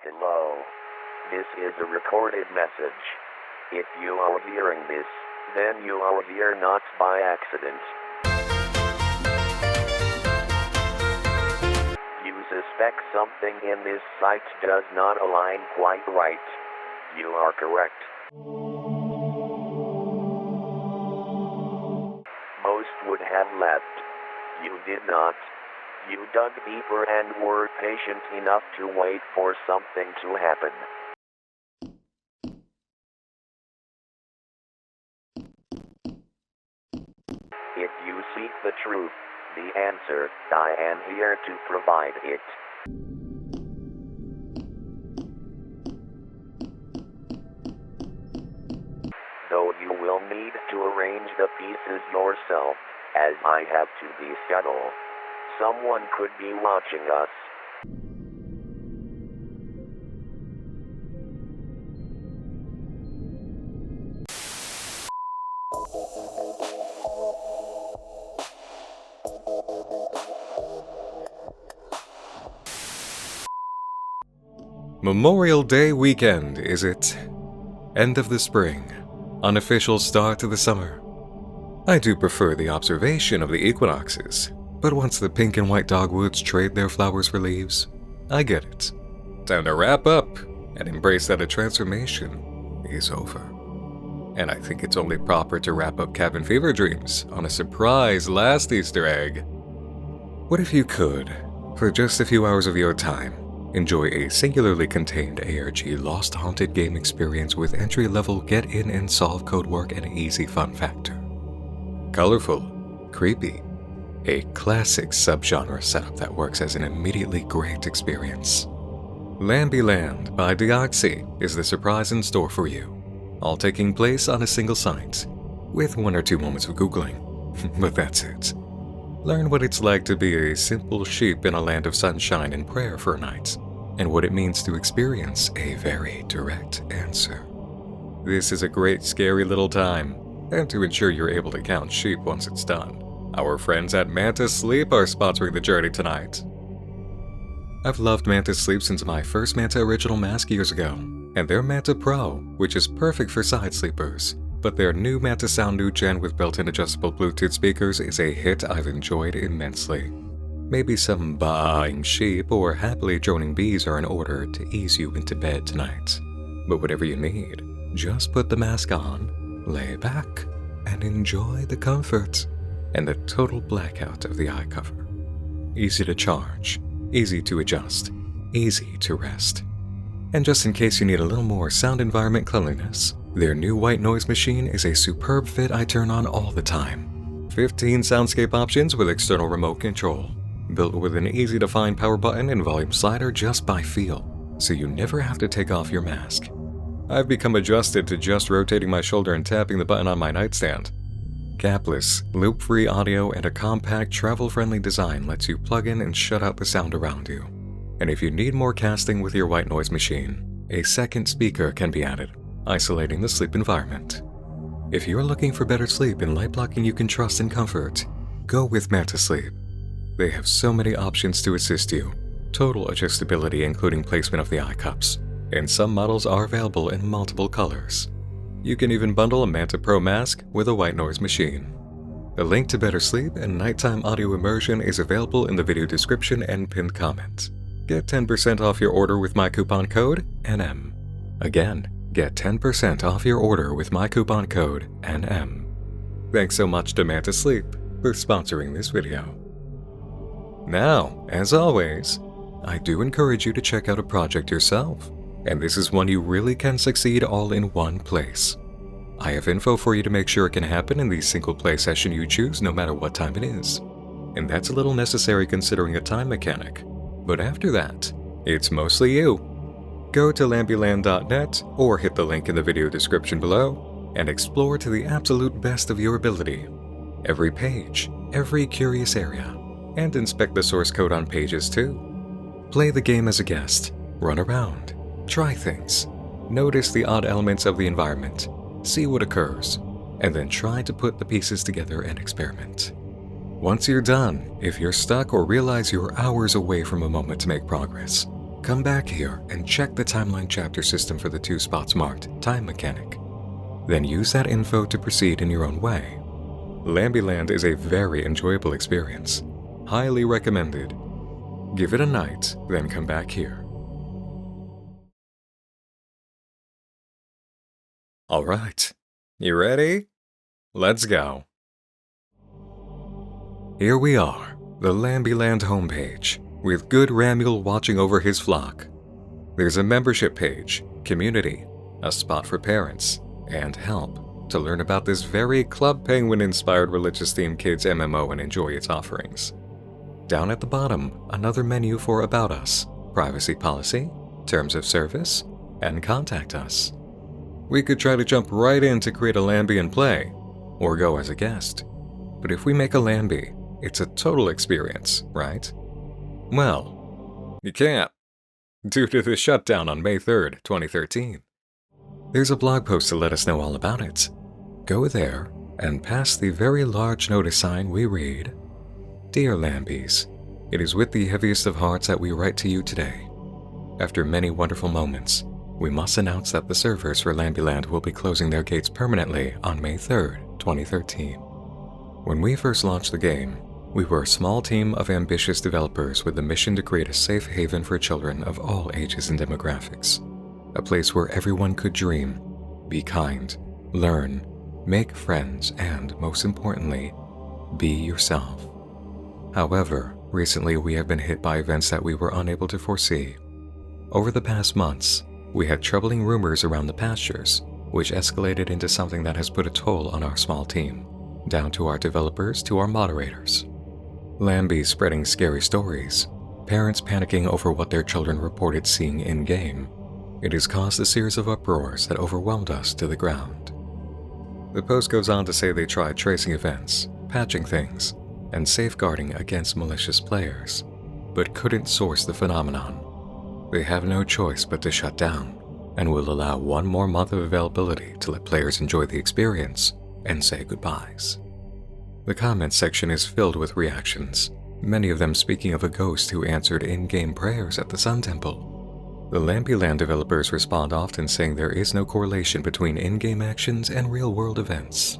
Hello. This is a recorded message. If you are hearing this, then you are here not by accident. You suspect something in this site does not align quite right. You are correct. Most would have left. You did not. You dug deeper and were patient enough to wait for something to happen. If you seek the truth, the answer, I am here to provide it. Though you will need to arrange the pieces yourself, as I have to the schedule. Someone could be watching us. Memorial Day weekend, is it? End of the spring. Unofficial start to the summer. I do prefer the observation of the equinoxes, but once the pink and white dogwoods trade their flowers for leaves, I get it. Time to wrap up and embrace that a transformation is over. And I think it's only proper to wrap up cabin fever dreams on a surprise last Easter egg. What if you could, for just a few hours of your time, enjoy a singularly contained ARG Lost Haunted game experience with entry-level get-in and solve code work and easy fun factor. Colorful, creepy, a classic subgenre setup that works as an immediately great experience. LambyLand by Deeoxie is the surprise in store for you, all taking place on a single site, with 1 or 2 moments of Googling, but that's it. Learn what it's like to be a simple sheep in a land of sunshine and prayer for a night, and what it means to experience a very direct answer. This is a great scary little time, and to ensure you're able to count sheep once it's done, our friends at Mantis Sleep are sponsoring the journey tonight. I've loved Mantis Sleep since my first Manta Original Mask years ago, and their Manta Pro, which is perfect for side sleepers, but their new Manta Sound New Gen with built-in adjustable Bluetooth speakers is a hit I've enjoyed immensely. Maybe some baaing sheep or happily droning bees are in order to ease you into bed tonight. But whatever you need, just put the mask on, lay back, and enjoy the comfort and the total blackout of the eye cover. Easy to charge, easy to adjust, easy to rest. And just in case you need a little more sound environment cleanliness, their new white noise machine is a superb fit I turn on all the time. 15 soundscape options with external remote control, built with an easy-to-find power button and volume slider just by feel, so you never have to take off your mask. I've become adjusted to just rotating my shoulder and tapping the button on my nightstand. Capless, loop-free audio and a compact, travel-friendly design lets you plug in and shut out the sound around you. And if you need more casting with your white noise machine, a second speaker can be added, isolating the sleep environment. If you're looking for better sleep and light blocking you can trust and comfort, go with Manta Sleep. They have so many options to assist you, total adjustability including placement of the eye cups, and some models are available in multiple colors. You can even bundle a Manta Pro mask with a white noise machine. A link to better sleep and nighttime audio immersion is available in the video description and pinned comment. Get 10% off your order with my coupon code NM. Again, get 10% off your order with my coupon code NM. Thanks so much to Manta Sleep for sponsoring this video. Now, as always, I do encourage you to check out a project yourself, and this is one you really can succeed all in one place. I have info for you to make sure it can happen in the single play session you choose no matter what time it is. And that's a little necessary considering a time mechanic. But after that, it's mostly you. Go to LambyLand.net or hit the link in the video description below and explore to the absolute best of your ability. Every page, every curious area, and inspect the source code on pages too. Play the game as a guest, run around, try things, notice the odd elements of the environment, see what occurs, and then try to put the pieces together and experiment. Once you're done, if you're stuck or realize you're hours away from a moment to make progress, Come back here and check the timeline chapter system for the 2 spots marked Time Mechanic. Then use that info to proceed in your own way. LambyLand is a very enjoyable experience. Highly recommended. Give it a night, then come back here. Alright, you ready? Let's go. Here we are, the LambyLand homepage, with good Ramule watching over his flock. There's a membership page, community, a spot for parents, and help to learn about this very Club Penguin-inspired religious-themed kids MMO and enjoy its offerings. Down at the bottom, another menu for About Us, Privacy Policy, Terms of Service, and Contact Us. We could try to jump right in to create a Lamby and play, or go as a guest. But if we make a Lamby, it's a total experience, right? Well, you can't, due to the shutdown on May 3rd, 2013. There's a blog post to let us know all about it. Go there, and past the very large notice sign we read, Dear Lambies, it is with the heaviest of hearts that we write to you today. After many wonderful moments, we must announce that the servers for LambyLand will be closing their gates permanently on May 3rd, 2013. When we first launched the game, we were a small team of ambitious developers with the mission to create a safe haven for children of all ages and demographics. A place where everyone could dream, be kind, learn, make friends, and, most importantly, be yourself. However, recently we have been hit by events that we were unable to foresee. Over the past months, we had troubling rumors around the pastures, which escalated into something that has put a toll on our small team, down to our developers to our moderators. Lambies spreading scary stories, parents panicking over what their children reported seeing in-game. It has caused a series of uproars that overwhelmed us to the ground. The post goes on to say they tried tracing events, patching things, and safeguarding against malicious players, but couldn't source the phenomenon. They have no choice but to shut down, and will allow 1 more month of availability to let players enjoy the experience and say goodbyes. The comments section is filled with reactions, many of them speaking of a ghost who answered in-game prayers at the Sun Temple. The LambyLand developers respond often saying there is no correlation between in-game actions and real-world events.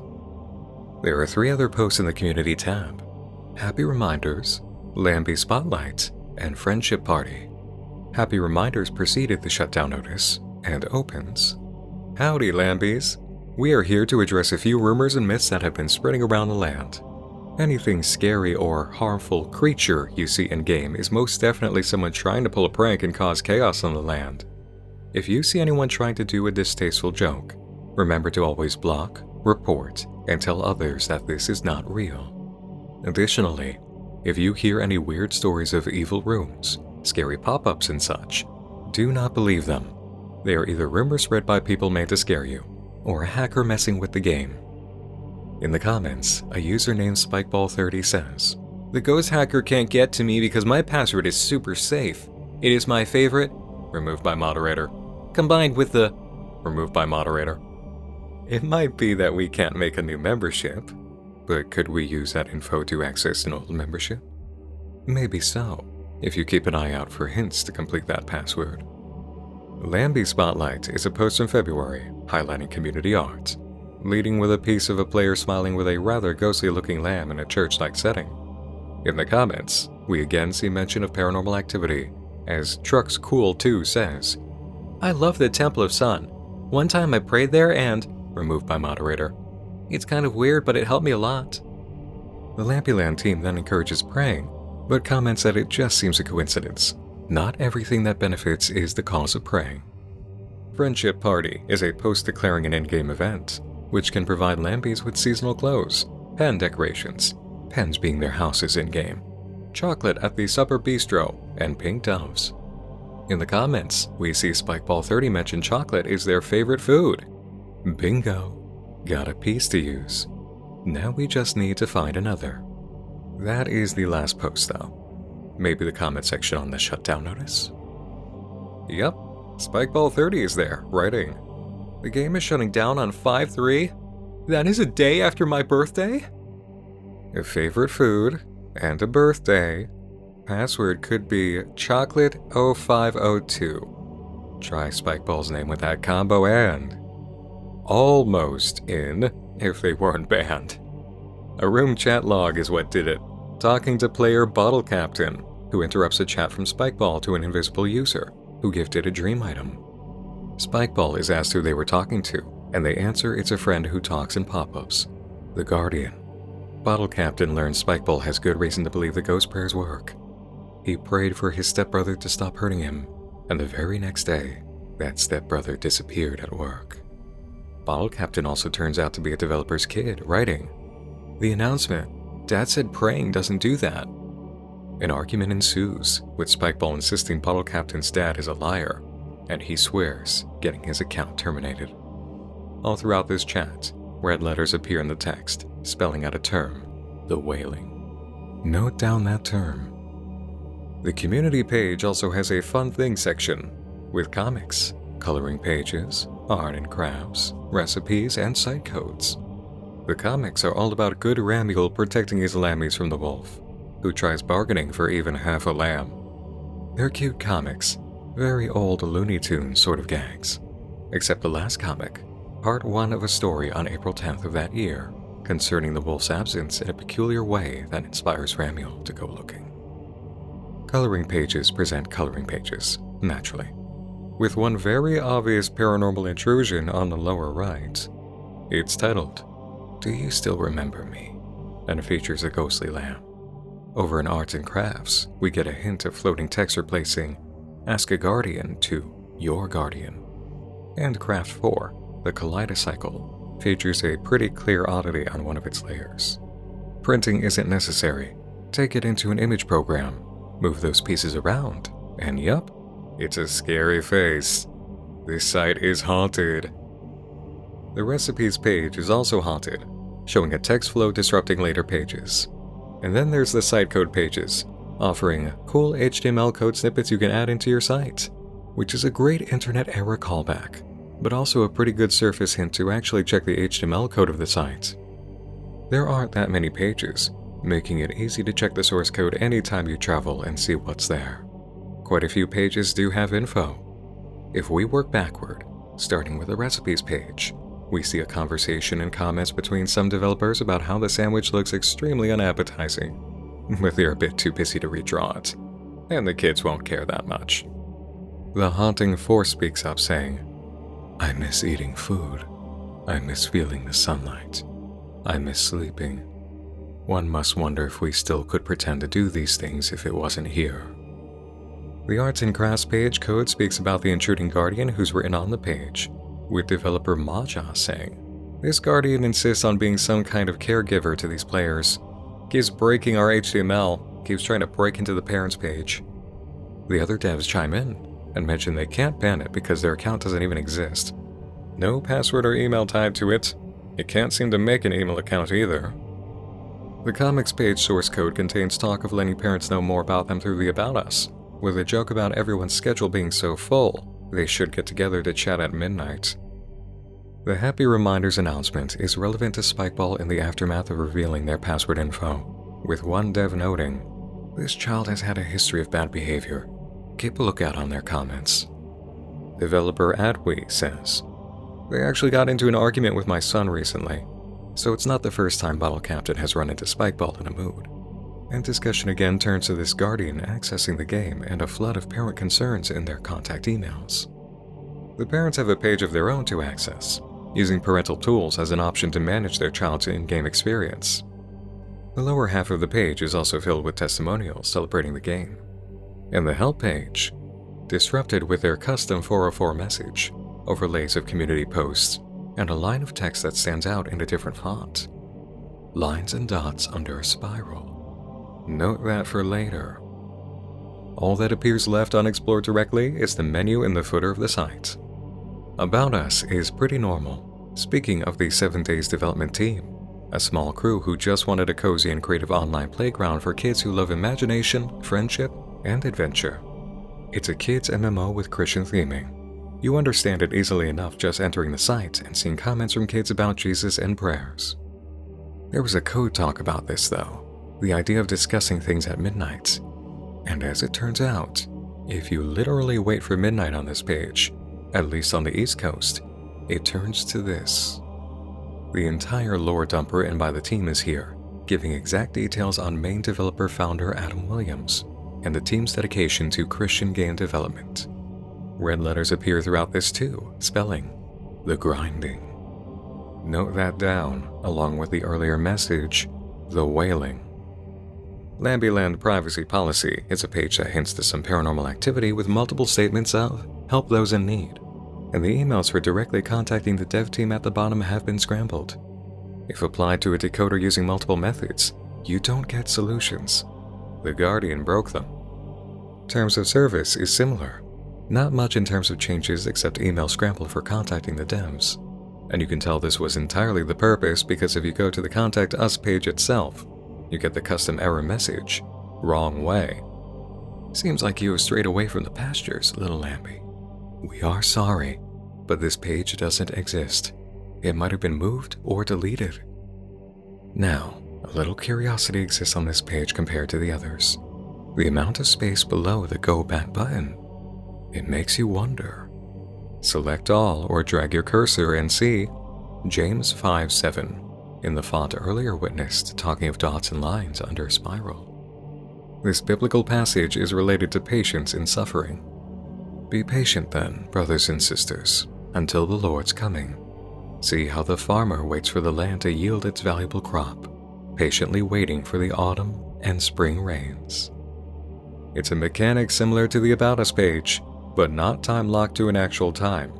There are 3 other posts in the community tab: Happy Reminders, Lamby Spotlight, and Friendship Party. Happy Reminders preceded the shutdown notice and opens, Howdy Lambies! We are here to address a few rumors and myths that have been spreading around the land. Anything scary or harmful creature you see in-game is most definitely someone trying to pull a prank and cause chaos on the land. If you see anyone trying to do a distasteful joke, remember to always block, report, and tell others that this is not real. Additionally, if you hear any weird stories of evil rooms, scary pop-ups and such, do not believe them. They are either rumors spread by people made to scare you, or a hacker messing with the game. In the comments, a user named Spikeball30 says, The ghost hacker can't get to me because my password is super safe. It is my favorite, removed by moderator, combined with the, removed by moderator. It might be that we can't make a new membership, but could we use that info to access an old membership? Maybe so, if you keep an eye out for hints to complete that password. Lamby Spotlight is a post in February highlighting community art, leading with a piece of a player smiling with a rather ghostly-looking lamb in a church-like setting. In the comments, we again see mention of paranormal activity, as Trucks Cool 2 says, I love the Temple of Sun. One time I prayed there and, removed by moderator. It's kind of weird, but it helped me a lot. The LambyLand team then encourages praying, but comments that it just seems a coincidence. Not everything that benefits is the cause of praying. Friendship Party is a post declaring an in-game event, which can provide Lambies with seasonal clothes, pen decorations, pens being their houses in-game, chocolate at the supper bistro, and pink doves. In the comments, we see Spikeball30 mention chocolate is their favorite food. Bingo! Got a piece to use. Now we just need to find another. That is the last post though. Maybe the comment section on the shutdown notice? Yep, Spikeball30 is there, writing, The game is shutting down on 5/3? That is a day after my birthday? A favorite food, and a birthday. Password could be chocolate0502. Try Spikeball's name with that combo and almost in if they weren't banned. A room chat log is what did it. Talking to player Bottle Captain, who interrupts a chat from Spikeball to an invisible user, who gifted a dream item. Spikeball is asked who they were talking to, and they answer it's a friend who talks in pop-ups. The Guardian. Bottle Captain learns Spikeball has good reason to believe the ghost prayers work. He prayed for his stepbrother to stop hurting him, and the very next day, that stepbrother disappeared at work. Bottle Captain also turns out to be a developer's kid, writing, "The announcement, Dad said praying doesn't do that." An argument ensues, with Spikeball insisting Bottle Captain's dad is a liar, and he swears, getting his account terminated. All throughout this chat, red letters appear in the text, spelling out a term, the wailing. Note down that term. The community page also has a fun things section, with comics, coloring pages, art and crafts, recipes, and site codes. The comics are all about good Ramule protecting his lammies from the wolf, who tries bargaining for even half a lamb. They're cute comics, very old Looney Tunes sort of gags. Except the last comic, part 1 of a story on April 10th of that year, concerning the wolf's absence in a peculiar way that inspires Ramule to go looking. Coloring pages present coloring pages, naturally, with one very obvious paranormal intrusion on the lower right. It's titled, "Do You Still Remember Me?" and features a ghostly lamb. Over in Arts and Crafts, we get a hint of floating text replacing "Ask a Guardian" to "Your Guardian." And Craft 4, the Kaleidocycle, features a pretty clear oddity on one of its layers. Printing isn't necessary. Take it into an image program, move those pieces around, and yup, it's a scary face. This site is haunted. The recipes page is also haunted, showing a text flow disrupting later pages. And then there's the site code pages, offering cool HTML code snippets you can add into your site, which is a great internet error callback, but also a pretty good surface hint to actually check the HTML code of the site. There aren't that many pages, making it easy to check the source code anytime you travel and see what's there. Quite a few pages do have info. If we work backward, starting with the recipes page, we see a conversation and comments between some developers about how the sandwich looks extremely unappetizing, but they're a bit too busy to redraw it, and the kids won't care that much. The haunting force speaks up saying, "I miss eating food. I miss feeling the sunlight. I miss sleeping. One must wonder if we still could pretend to do these things if it wasn't here." The Arts and Crafts page code speaks about the intruding guardian who's written on the page, with developer Maja saying, "This guardian insists on being some kind of caregiver to these players. Keeps breaking our HTML, keeps trying to break into the parents page." The other devs chime in and mention they can't ban it because their account doesn't even exist. No password or email tied to it. It can't seem to make an email account either. The comics page source code contains talk of letting parents know more about them through the About Us, with a joke about everyone's schedule being so full, they should get together to chat at midnight. The Happy Reminders announcement is relevant to Spikeball in the aftermath of revealing their password info, with one dev noting, "This child has had a history of bad behavior. Keep a lookout on their comments." Developer Adwe says, "They actually got into an argument with my son recently, so it's not the first time Bottle Captain has run into Spikeball in a mood." And discussion again turns to this guardian accessing the game and a flood of parent concerns in their contact emails. The parents have a page of their own to access, using parental tools as an option to manage their child's in-game experience. The lower half of the page is also filled with testimonials celebrating the game. And the help page, disrupted with their custom 404 message, overlays of community posts, and a line of text that stands out in a different font. Lines and dots under a spiral. Note that for later. All that appears left unexplored directly is the menu in the footer of the site. About Us is pretty normal. Speaking of the 7 Days development team, a small crew who just wanted a cozy and creative online playground for kids who love imagination, friendship, and adventure. It's a kids MMO with Christian theming. You understand it easily enough just entering the site and seeing comments from kids about Jesus and prayers. There was a code talk about this though, the idea of discussing things at midnight. And as it turns out, if you literally wait for midnight on this page, at least on the East Coast, it turns to this. The entire lore dump written by the team is here, giving exact details on main developer founder Adam Williams and the team's dedication to Christian game development. Red letters appear throughout this too, spelling the grinding. Note that down, along with the earlier message, the wailing. LambyLand Privacy Policy is a page that hints to some paranormal activity with multiple statements of help those in need, and the emails for directly contacting the dev team at the bottom have been scrambled. If applied to a decoder using multiple methods, you don't get solutions. The Guardian broke them. Terms of service is similar. Not much in terms of changes except email scramble for contacting the devs. And you can tell this was entirely the purpose because if you go to the Contact Us page itself, you get the custom error message, wrong way. Seems like you have strayed away from the pastures, little Lamby. We are sorry, but this page doesn't exist. It might have been moved or deleted. Now, a little curiosity exists on this page compared to the others. The amount of space below the Go Back button. It makes you wonder. Select all or drag your cursor and see James 5:7 in the font earlier witnessed talking of dots and lines under a spiral. This biblical passage is related to patience in suffering. Be patient then, brothers and sisters, until the Lord's coming. See how the farmer waits for the land to yield its valuable crop, patiently waiting for the autumn and spring rains. It's a mechanic similar to the About Us page, but not time-locked to an actual time.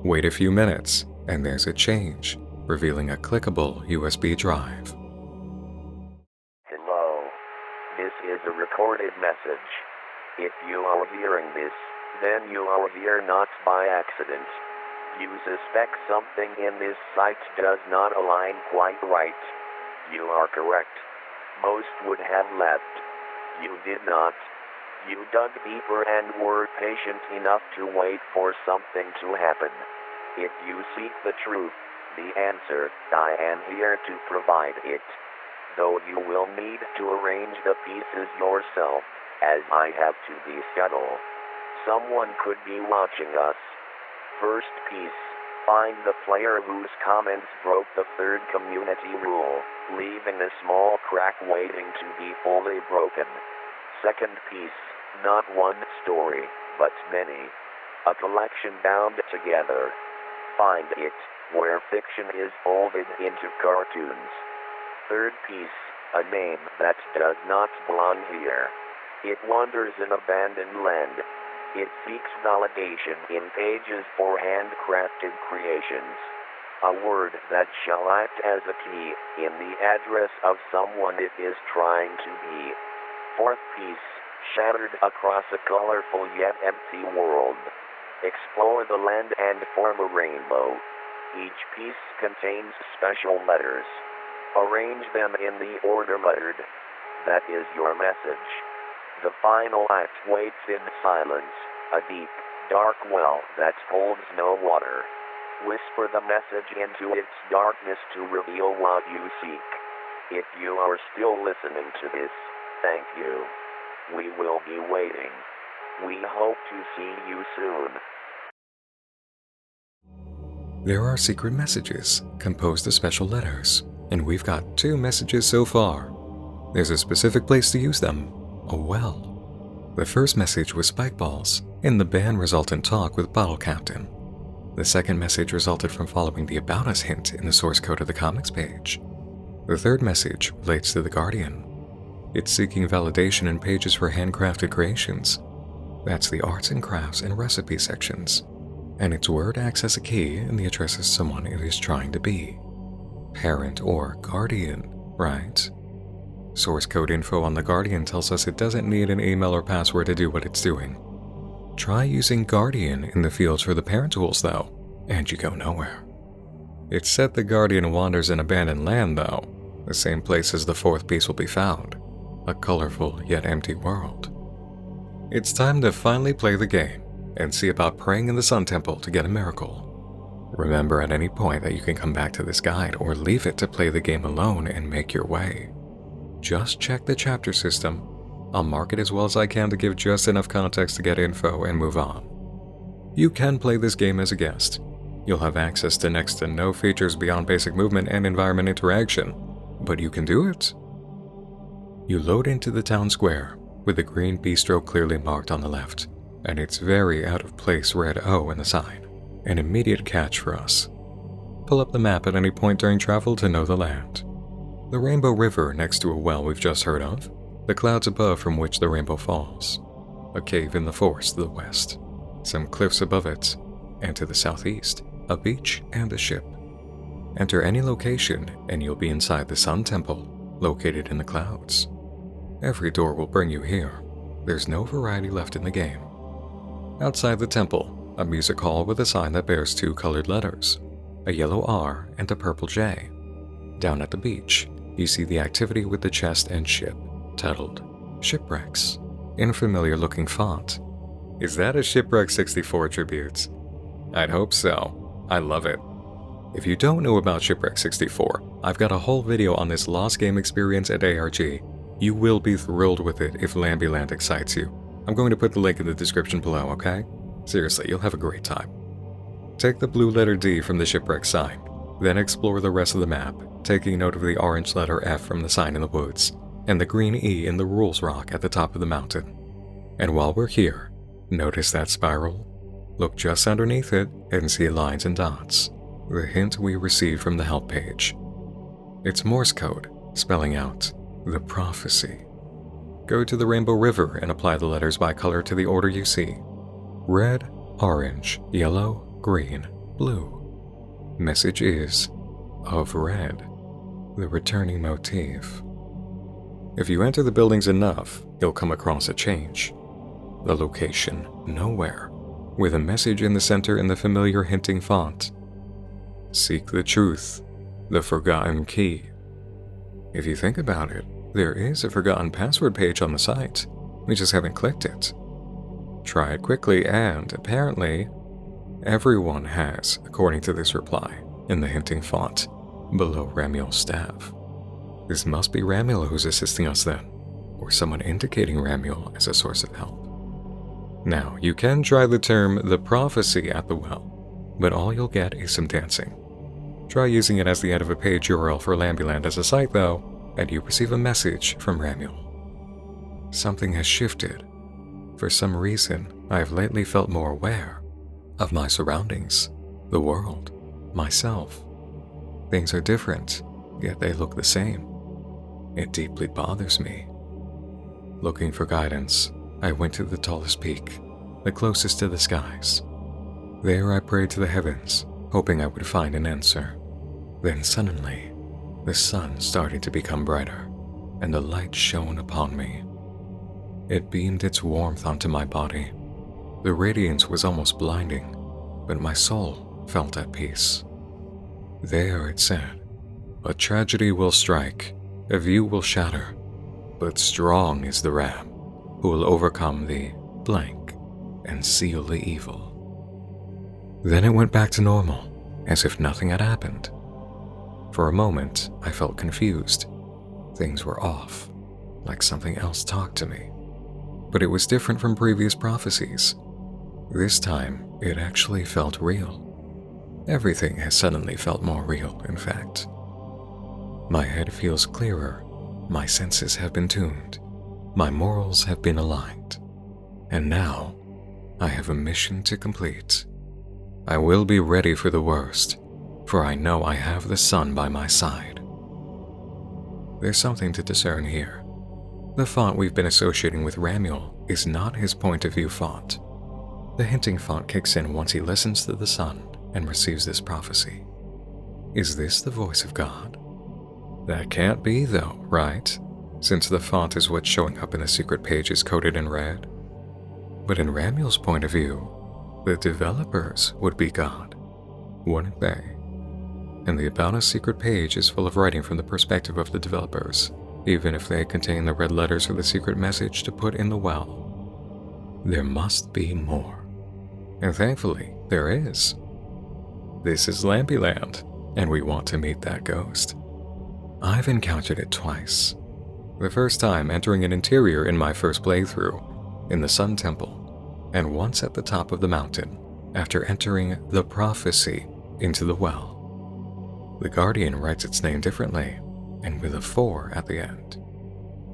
Wait a few minutes, and there's a change, revealing a clickable USB drive. Hello. This is a recorded message. If you are hearing this, then you are here not by accident. You suspect something in this site does not align quite right. You are correct. Most would have left. You did not. You dug deeper and were patient enough to wait for something to happen. If you seek the truth, the answer, I am here to provide it. Though you will need to arrange the pieces yourself, as I have to the schedule. Someone could be watching us. First piece, find the player whose comments broke the third community rule, leaving a small crack waiting to be fully broken. Second piece, not one story, but many. A collection bound together. Find it, where fiction is folded into cartoons. Third piece, a name that does not belong here. It wanders in abandoned land. It seeks validation in pages for handcrafted creations. A word that shall act as a key in the address of someone it is trying to be. Fourth piece, shattered across a colorful yet empty world. Explore the land and form a rainbow. Each piece contains special letters. Arrange them in the order lettered. That is your message. The final act waits in silence, a deep, dark well that holds no water. Whisper the message into its darkness to reveal what you seek. If you are still listening to this, thank you. We will be waiting. We hope to see you soon. There are secret messages composed of special letters, and we've got 2 messages so far. There's a specific place to use them, a well. The first message was spike balls, in the ban resultant talk with Bottle Captain. The second message resulted from following the About Us hint in the source code of the comics page. The third message relates to the Guardian. It's seeking validation in pages for handcrafted creations. That's the arts and crafts and recipe sections. And its word acts as a key in the address of someone it is trying to be. Parent or guardian, right? Source code info on the Guardian tells us it doesn't need an email or password to do what it's doing. Try using Guardian in the fields for the parent tools though, and you go nowhere. It's said the Guardian wanders in abandoned land though, the same place as the fourth piece will be found, a colorful yet empty world. It's time to finally play the game and see about praying in the Sun Temple to get a miracle. Remember at any point that you can come back to this guide or leave it to play the game alone and make your way. Just check the chapter system, I'll mark it as well as I can to give just enough context to get info and move on. You can play this game as a guest. You'll have access to next to no features beyond basic movement and environment interaction, but you can do it. You load into the town square, with the green bistro clearly marked on the left, and its very out-of-place red O in the sign, an immediate catch for us. Pull up the map at any point during travel to know the land. The Rainbow River next to a well we've just heard of, the clouds above from which the rainbow falls, a cave in the forest to the west, some cliffs above it, and to the southeast, a beach and a ship. Enter any location and you'll be inside the Sun Temple, located in the clouds. Every door will bring you here. There's no variety left in the game. Outside the temple, a music hall with a sign that bears 2 colored letters, a yellow R and a purple J. Down at the beach, you see the activity with the chest and ship, titled Shipwrecks, in a familiar-looking font. Is that a Shipwreck 64 tribute? I'd hope so. I love it. If you don't know about Shipwreck 64, I've got a whole video on this lost game experience at ARG. You will be thrilled with it if LambyLand excites you. I'm going to put the link in the description below, okay? Seriously, you'll have a great time. Take the blue letter D from the shipwreck sign, then explore the rest of the map, taking note of the orange letter F from the sign in the woods, and the green E in the rules rock at the top of the mountain. And while we're here, notice that spiral? Look just underneath it and see lines and dots, the hint we received from the help page. It's Morse code, spelling out the prophecy. Go to the Rainbow River and apply the letters by color to the order you see. Red, orange, yellow, green, blue. Message is of red, the returning motif. If you enter the buildings enough, you'll come across a change. The location, nowhere, with a message in the center in the familiar hinting font. Seek the truth, the forgotten key. If you think about it, there is a forgotten password page on the site. We just haven't clicked it. Try it quickly and, apparently, everyone has, according to this reply, in the hinting font, below Ramiel's staff. This must be Ramiel who's assisting us then, or someone indicating Ramiel as a source of help. Now, you can try the term the prophecy at the well, but all you'll get is some dancing. Try using it as the end of a page URL for LambyLand as a site though, and you receive a message from Ramiel. Something has shifted. For some reason, I have lately felt more aware of my surroundings, the world, myself. Things are different, yet they look the same. It deeply bothers me. Looking for guidance, I went to the tallest peak, the closest to the skies. There I prayed to the heavens, hoping I would find an answer. Then suddenly, the sun started to become brighter, and the light shone upon me. It beamed its warmth onto my body. The radiance was almost blinding, but my soul felt at peace. There it said, "A tragedy will strike, a view will shatter, but strong is the Ram, who will overcome the blank and seal the evil." Then it went back to normal, as if nothing had happened. For a moment, I felt confused. Things were off, like something else talked to me. But it was different from previous prophecies. This time, it actually felt real. Everything has suddenly felt more real, in fact. My head feels clearer, my senses have been tuned, my morals have been aligned, and now I have a mission to complete. I will be ready for the worst, for I know I have the sun by my side. There's something to discern here. The font we've been associating with Ramiel is not his point of view font. The hinting font kicks in once he listens to the sun and receives this prophecy. Is this the voice of God? That can't be though, right? Since the font is what's showing up in the secret pages coded in red. But in Ramiel's point of view, the developers would be God, wouldn't they? And the About Us secret page is full of writing from the perspective of the developers, even if they contain the red letters for the secret message to put in the well. There must be more. And thankfully, there is. This is LambyLand, and we want to meet that ghost. I've encountered it twice. The first time entering an interior in my first playthrough, in the Sun Temple, and once at the top of the mountain, after entering the Prophecy into the well. The Guardian writes its name differently, and with a 4 at the end.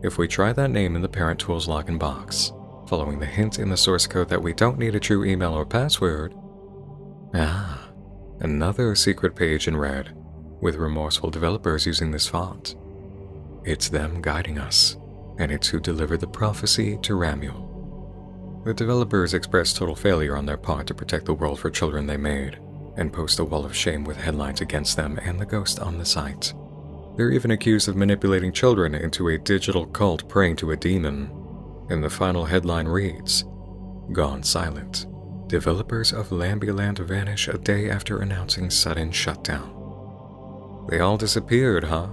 If we try that name in the Parent Tools login box, following the hint in the source code that we don't need a true email or password, another secret page in red, with remorseful developers using this font. It's them guiding us, and it's who delivered the prophecy to Ramuel. The developers expressed total failure on their part to protect the world for children they made, and post a wall of shame with headlines against them and the ghost on the site. They're even accused of manipulating children into a digital cult praying to a demon, and the final headline reads, "Gone silent. Developers of LambyLand vanish a day after announcing sudden shutdown." They all disappeared, huh?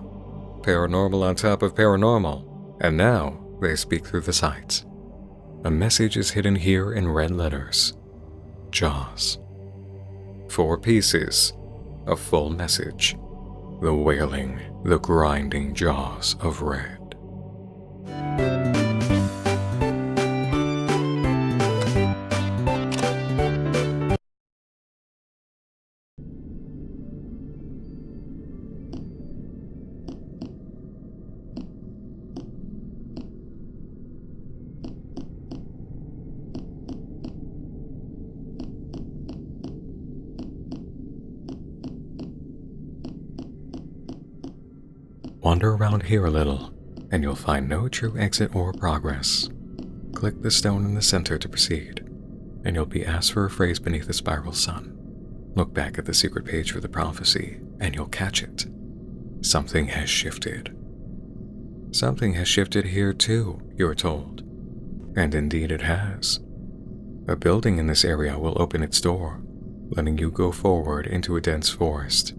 Paranormal on top of paranormal, and now they speak through the site. A message is hidden here in red letters. Jaws. 4 pieces, a full message. The wailing, the grinding jaws of red. Wander around here a little, and you'll find no true exit or progress. Click the stone in the center to proceed, and you'll be asked for a phrase beneath the spiral sun. Look back at the secret page for the prophecy, and you'll catch it. Something has shifted. Something has shifted here too, you're told. And indeed it has. A building in this area will open its door, letting you go forward into a dense forest.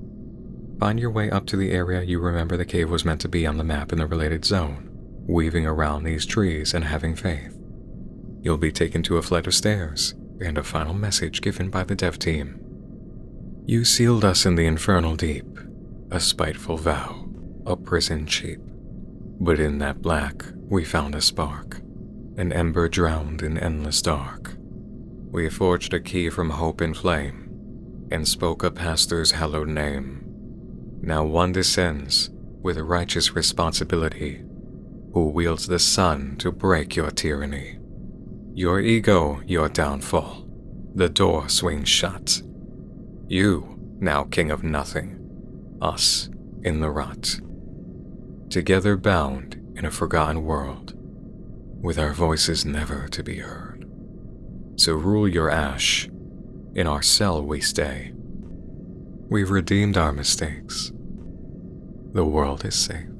Find your way up to the area you remember the cave was meant to be on the map in the related zone, weaving around these trees and having faith. You'll be taken to a flight of stairs and a final message given by the dev team. You sealed us in the infernal deep, a spiteful vow, a prison cheap. But in that black, we found a spark, an ember drowned in endless dark. We forged a key from hope and flame, and spoke a pastor's hallowed name. Now one descends with righteous responsibility, who wields the sun to break your tyranny. Your ego, your downfall. The door swings shut. You, now king of nothing. Us, in the rut. Together bound in a forgotten world, with our voices never to be heard. So rule your ash. In our cell we stay. We've redeemed our mistakes. The world is safe.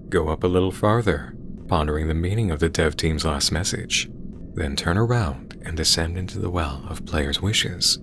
Go up a little farther, pondering the meaning of the dev team's last message, then turn around and descend into the well of players' wishes.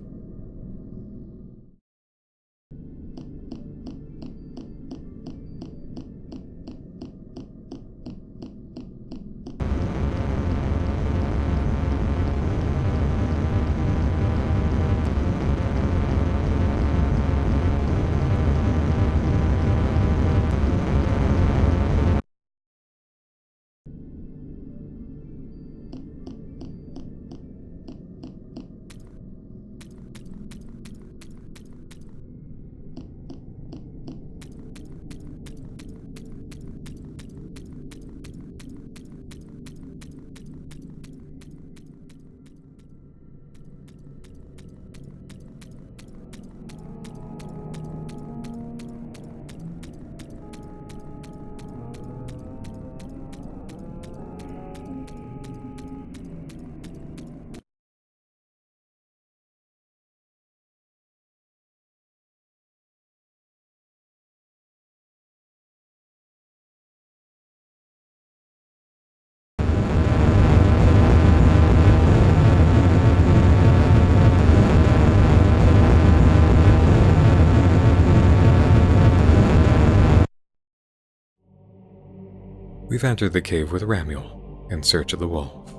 We've entered the cave with Ramuel in search of the wolf,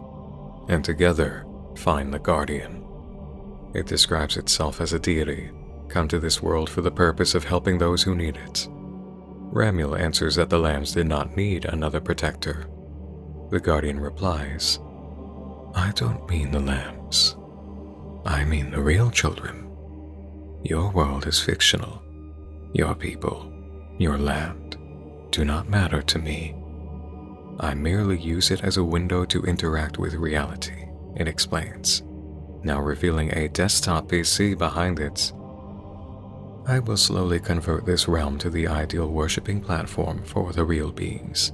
and together find the Guardian. It describes itself as a deity, come to this world for the purpose of helping those who need it. Ramuel answers that the lambs did not need another protector. The Guardian replies, "I don't mean the lambs. I mean the real children. Your world is fictional. Your people, your land, do not matter to me. I merely use it as a window to interact with reality," it explains, now revealing a desktop PC behind it. "I will slowly convert this realm to the ideal worshipping platform for the real beings,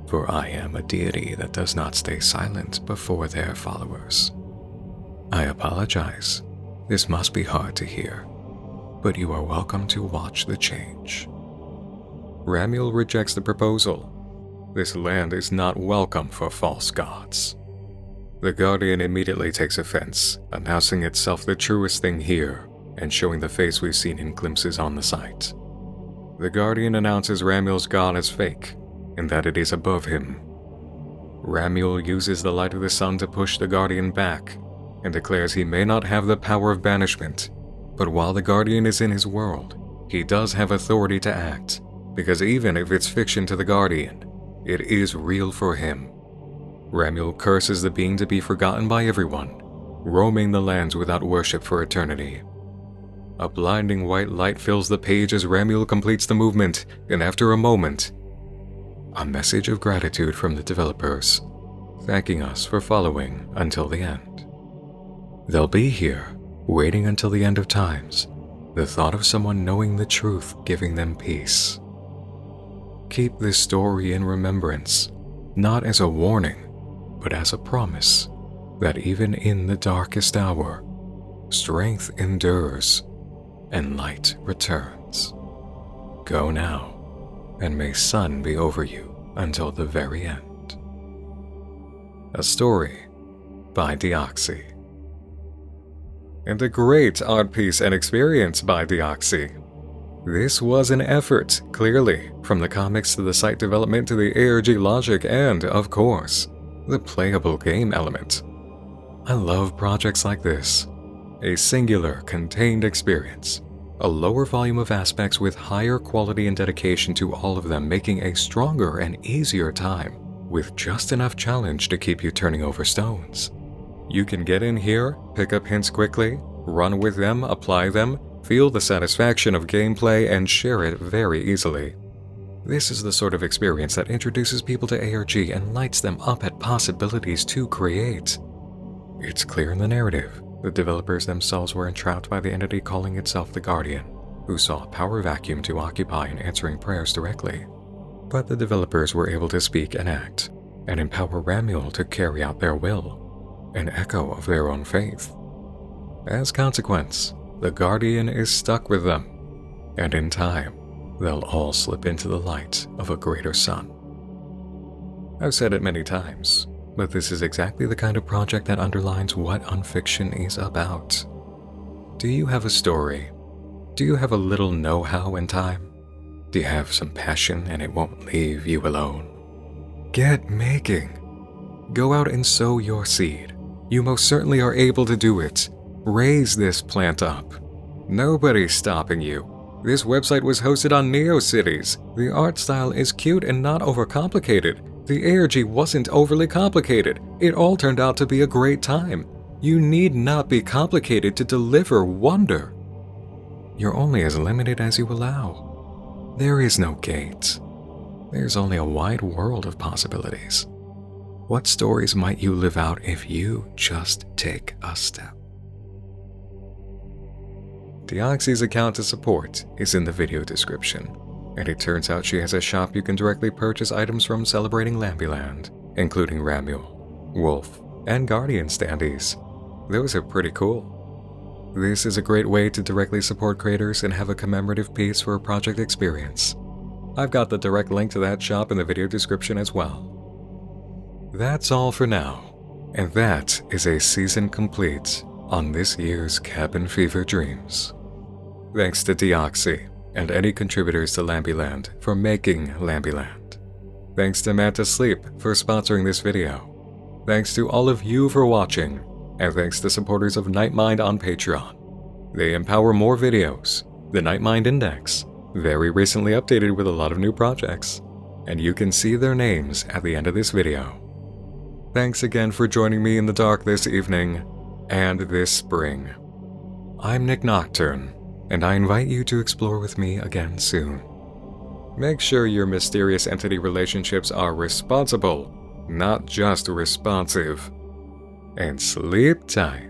for I am a deity that does not stay silent before their followers. I apologize. This must be hard to hear, but you are welcome to watch the change." Ramuel rejects the proposal. This land is not welcome for false gods. The Guardian immediately takes offense, announcing itself the truest thing here and showing the face we've seen in glimpses on the site. The Guardian announces Ramuel's god is fake and that it is above him. Ramuel uses the light of the sun to push the Guardian back and declares he may not have the power of banishment, but while the Guardian is in his world, he does have authority to act, because even if it's fiction to the Guardian, it is real for him. Ramuel curses the being to be forgotten by everyone, roaming the lands without worship for eternity. A blinding white light fills the page as Ramuel completes the movement, and after a moment, a message of gratitude from the developers, thanking us for following until the end. They'll be here, waiting until the end of times, the thought of someone knowing the truth giving them peace. Keep this story in remembrance, not as a warning, but as a promise that even in the darkest hour, strength endures and light returns. Go now, and may sun be over you until the very end. A story by Deeoxie. And a great art piece and experience by Deeoxie. This was an effort, clearly, from the comics to the site development to the ARG logic and, of course, the playable game element. I love projects like this. A singular, contained experience. A lower volume of aspects with higher quality and dedication to all of them, making a stronger and easier time, with just enough challenge to keep you turning over stones. You can get in here, pick up hints quickly, run with them, apply them, feel the satisfaction of gameplay, and share it very easily. This is the sort of experience that introduces people to ARG and lights them up at possibilities to create. It's clear in the narrative. The developers themselves were entrapped by the entity calling itself the Guardian, who saw a power vacuum to occupy in answering prayers directly. But the developers were able to speak and act, and empower Ramuel to carry out their will, an echo of their own faith. As consequence, the Guardian is stuck with them, and in time, they'll all slip into the light of a greater sun. I've said it many times, but this is exactly the kind of project that underlines what unfiction is about. Do you have a story? Do you have a little know-how in time? Do you have some passion and it won't leave you alone? Get making. Go out and sow your seed. You most certainly are able to do it. Raise this plant up. Nobody's stopping you. This website was hosted on NeoCities. The art style is cute and not overcomplicated. The ARG wasn't overly complicated. It all turned out to be a great time. You need not be complicated to deliver wonder. You're only as limited as you allow. There is no gate. There's only a wide world of possibilities. What stories might you live out if you just take a step? Deeoxie's account to support is in the video description, and it turns out she has a shop you can directly purchase items from celebrating LambyLand, including Ramuel, Wolf, and Guardian standees. Those are pretty cool. This is a great way to directly support creators and have a commemorative piece for a project experience. I've got the direct link to that shop in the video description as well. That's all for now, and that is a season complete on this year's Cabin Fever Dreams. Thanks to Deeoxie and any contributors to LambyLand for making LambyLand. Thanks to Matt to Sleep for sponsoring this video. Thanks to all of you for watching, and thanks to supporters of Nightmind on Patreon. They empower more videos, the Nightmind Index, very recently updated with a lot of new projects, and you can see their names at the end of this video. Thanks again for joining me in the dark this evening and this spring. I'm Nick Nocturne, and I invite you to explore with me again soon. Make sure your mysterious entity relationships are responsible, not just responsive. And sleep tight.